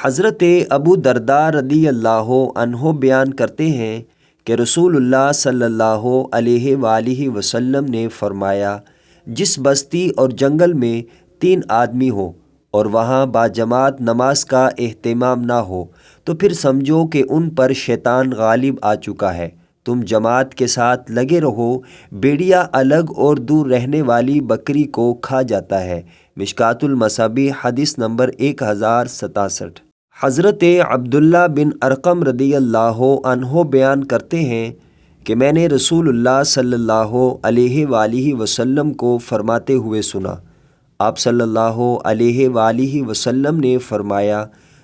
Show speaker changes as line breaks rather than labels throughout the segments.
حضرت ابو درداء رضی اللہ عنہ بیان کرتے ہیں کہ رسول اللہ صلی اللہ علیہ وآلہ وسلم نے فرمایا، جس بستی اور جنگل میں 3 آدمی ہوں اور وہاں باجماعت نماز کا اہتمام نہ ہو تو پھر سمجھو کہ ان پر شیطان غالب آ چکا ہے۔ تم جماعت کے ساتھ لگے رہو، بیڑیا الگ اور دور رہنے والی بکری کو کھا جاتا ہے۔ مشکوٰۃ المصابیح حدیث نمبر 1067۔ حضرت عبداللہ بن ارقم رضی اللہ عنہ بیان کرتے ہیں کہ میں نے رسول اللہ صلی اللہ علیہ وآلہ وسلم کو فرماتے ہوئے سنا۔ آپ صلی اللہ علیہ وآلہ وسلم نے فرمایا،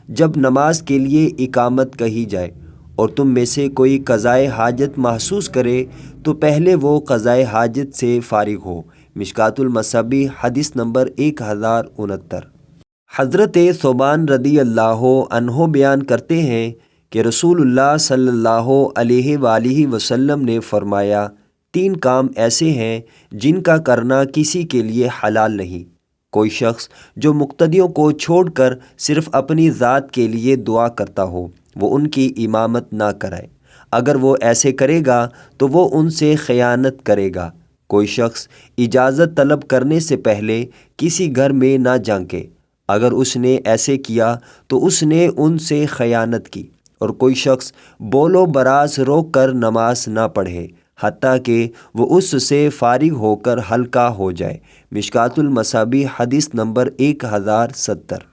جب نماز کے لیے اقامت کہی جائے اور تم میں سے کوئی قضائے حاجت محسوس کرے تو پہلے وہ قضائے حاجت سے فارغ ہو۔ مشکوٰۃ المصابیح حدیث نمبر 1069۔ حضرت ثوبان رضی اللہ عنہ بیان کرتے ہیں کہ رسول اللہ صلی اللہ علیہ وآلہ وسلم نے فرمایا، 3 کام ایسے ہیں جن کا کرنا کسی کے لیے حلال نہیں۔ کوئی شخص جو مقتدیوں کو چھوڑ کر صرف اپنی ذات کے لیے دعا کرتا ہو، وہ ان کی امامت نہ کرائے۔ اگر وہ ایسے کرے گا تو وہ ان سے خیانت کرے گا۔ کوئی شخص اجازت طلب کرنے سے پہلے کسی گھر میں نہ جھانکے۔ اگر اس نے ایسے کیا تو اس نے ان سے خیانت کی۔ اور کوئی شخص بول و براز روک کر نماز نہ پڑھے حتیٰ کہ وہ اس سے فارغ ہو کر ہلکا ہو جائے۔ مشکوٰۃ المصابیح حدیث نمبر 1070۔